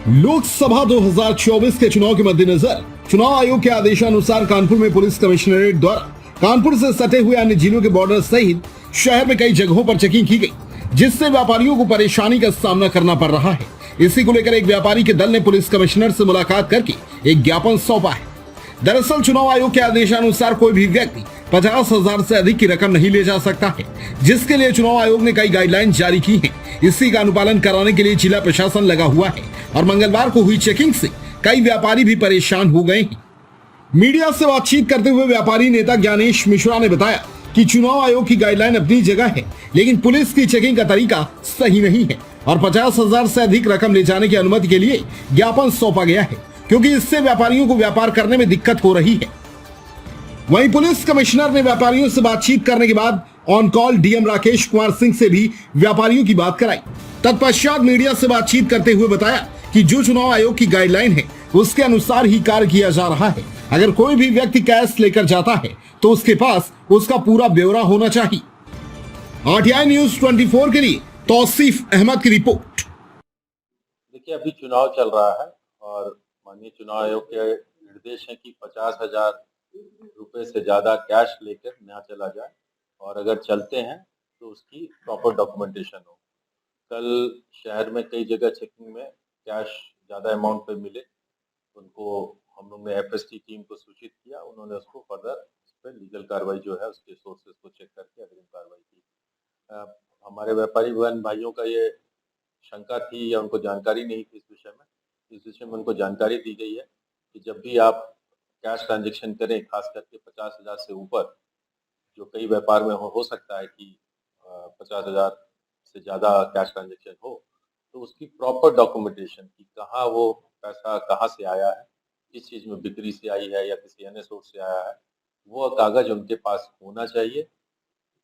लोकसभा 2024 के चुनाव के मद्देनजर चुनाव आयोग के आदेशानुसार कानपुर में पुलिस कमिश्नरेट द्वारा कानपुर से सटे हुए अन्य जिलों के बॉर्डर सहित शहर में कई जगहों पर चेकिंग की गई, जिससे व्यापारियों को परेशानी का सामना करना पड़ रहा है। इसी को लेकर एक व्यापारी के दल ने पुलिस कमिश्नर से मुलाकात करके एक ज्ञापन सौंपा है। दरअसल चुनाव आयोग के आदेशानुसार कोई भी व्यक्ति 50,000 से अधिक की रकम नहीं ले जा सकता है, जिसके लिए चुनाव आयोग ने कई गाइडलाइन जारी की हैं। इसी का अनुपालन कराने के लिए जिला प्रशासन लगा हुआ है और मंगलवार को हुई चेकिंग से कई व्यापारी भी परेशान हो गए हैं। मीडिया से बातचीत करते हुए व्यापारी नेता ज्ञानेश मिश्रा ने बताया कि चुनाव आयोग की गाइडलाइन अपनी जगह है, लेकिन पुलिस की चेकिंग का तरीका सही नहीं है और 50,000 से अधिक रकम ले जाने की अनुमति के लिए ज्ञापन सौंपा गया है, क्योंकि इससे व्यापारियों को व्यापार करने में दिक्कत हो रही है। वहीं पुलिस कमिश्नर ने व्यापारियों से बातचीत करने के बाद on call DM Rakesh Kumar Singh से भी व्यापारियों की बात कराई। तत्पश्चात मीडिया से बातचीत करते हुए बताया कि जो चुनाव आयोग की गाइडलाइन है उसके अनुसार ही कार्य किया जा रहा है। अगर कोई भी व्यक्ति कैश लेकर जाता है तो उसके पास उसका पूरा ब्यौरा होना चाहिए। आरटीआई न्यूज 24 के लिए तौसीफ अहमद की रिपोर्ट। देखिए, अभी चुनाव चल रहा है और माननीय चुनाव आयोग के निर्देश है कि 50,000 रुपए से ज्यादा कैश लेकर ना चला जाए और अगर चलते हैं तो उसकी प्रॉपर डॉक्यूमेंटेशन हो। कल शहर में कई जगह चेकिंग में कैश ज़्यादा अमाउंट पे मिले, उनको हम लोग ने एफएसटी टीम को सूचित किया, उन्होंने उसको फर्दर इस पर लीगल कार्रवाई जो है उसके सोर्सेज को चेक करके अग्रिम कार्रवाई की। हमारे व्यापारी भाइयों का ये शंका थी या उनको जानकारी नहीं थी इस विषय में उनको जानकारी दी गई है कि जब भी आप कैश ट्रांजैक्शन करें, खास करके 50,000 से ऊपर, जो कई व्यापार में हो सकता है कि 50,000 से ज़्यादा कैश ट्रांजैक्शन हो, तो उसकी प्रॉपर डॉक्यूमेंटेशन कि कहाँ वो पैसा कहाँ से आया है, किस चीज़ में बिक्री से आई है या किसी अन्य सोर्स से आया है, वो कागज़ उनके पास होना चाहिए,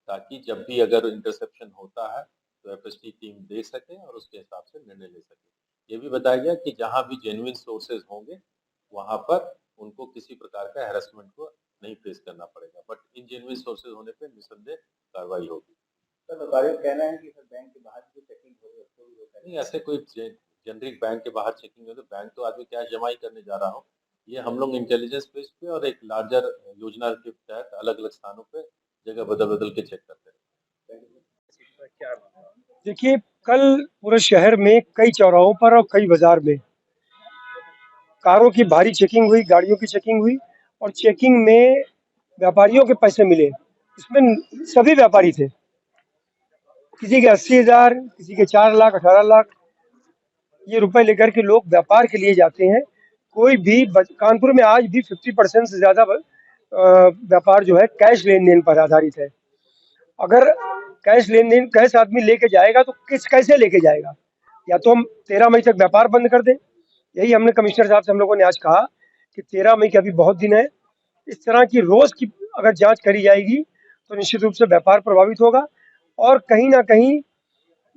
ताकि जब भी अगर इंटरसेप्शन होता है तो एफएसटी टीम देख सके और उसके हिसाब से निर्णय ले सके। ये भी बताया गया कि जहाँ भी जेन्युइन सोर्सेज होंगे वहाँ पर उनको किसी प्रकार का हैरेसमेंट को नहीं फेस करना पड़ेगा, बट इन जेन्युइन सोर्सेज होने पे निसंदेह कार्रवाई होगी। सर, व्यापारियों का कहना है कि सर बैंक के बाहर जो चेकिंग हो रही है उसको भी रोका नहीं, ऐसे कोई जेनरिक बैंक के बाहर चेकिंग हो तो बैंक तो आदमी कैश जमा ही करने जा रहा हो। ये हम लोग इंटेलिजेंस बेस पे और एक लार्जर योजना के तहत अलग अलग स्थानों पे जगह बदल बदल के चेक करते हैं। देखिए, कल पूरे शहर में कई चौराहों पर और कई बाजार में कारों की भारी चेकिंग हुई, गाड़ियों की चेकिंग हुई और चेकिंग में व्यापारियों के पैसे मिले। इसमें सभी व्यापारी थे, किसी के 80,000, किसी के 4 लाख, 18 लाख ये रुपए लेकर के लोग व्यापार के लिए जाते हैं। कोई भी कानपुर में आज भी 50% से ज्यादा व्यापार जो है कैश लेन देन पर आधारित है। अगर कैश लेन देन कैश आदमी लेके जाएगा तो कैसे लेके जाएगा? या तो हम 13 मई तक व्यापार बंद कर दें। यही हमने कमिश्नर साहब से हम लोगों ने आज कहा कि 13 मई के अभी बहुत दिन है। इस तरह की रोज की अगर जांच करी जाएगी तो निश्चित रूप से व्यापार प्रभावित होगा और कहीं ना कहीं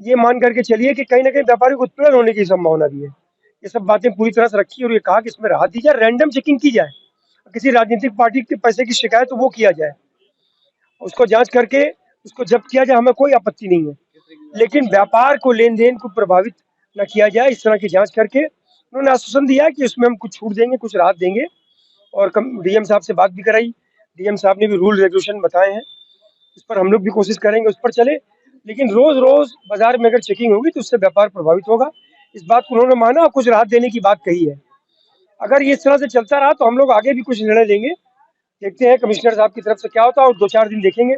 ये मान करके चलिए कि कहीं ना कहीं व्यापारी को उत्पीड़न होने की संभावना भी है। ये सब बातें पूरी तरह से रखी और ये कहा कि इसमें राहत दी जाए, रैंडम चेकिंग की जाए, किसी राजनीतिक पार्टी के पैसे की शिकायत तो वो किया जाए, उसको जांच करके उसको जब्त किया जाए, हमें कोई आपत्ति नहीं है, लेकिन व्यापार को लेन देन को प्रभावित न किया जाए। इस तरह की जांच करके उन्होंने आश्वासन दिया कि उसमें हम कुछ छूट देंगे, कुछ राहत देंगे और डीएम साहब से बात भी कराई। डीएम साहब ने भी रूल रेगुलेशन बताए हैं, इस पर हम लोग भी कोशिश करेंगे उस पर चले, लेकिन रोज रोज बाजार में अगर चेकिंग होगी तो उससे व्यापार प्रभावित होगा। इस बात को उन्होंने माना और कुछ राहत देने की बात कही है। अगर ये इस तरह से चलता रहा तो हम लोग आगे भी कुछ निर्णय लेंगे। देखते हैं कमिश्नर साहब की तरफ से क्या होता है और 2-4 दिन देखेंगे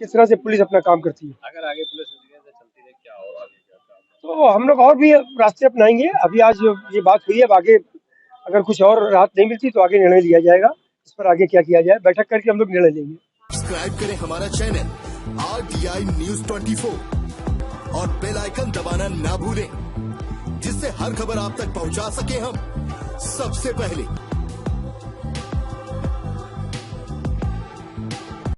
किस तरह से पुलिस अपना काम करती है। अगर आगे पुलिस चलती रहे क्या होगा? तो हम लोग और भी रास्ते अपनाएंगे। अभी आज ये बात हुई है, अब आगे अगर कुछ और राहत नहीं मिलती तो आगे निर्णय लिया जाएगा। इस पर आगे क्या किया जाए, बैठक करके हम लोग निर्णय लेंगे। सब्सक्राइब करें हमारा चैनल आरटीआई न्यूज 24 और बेल आइकन दबाना ना भूलें, जिससे हर खबर आप तक पहुंचा सके हम सबसे पहले।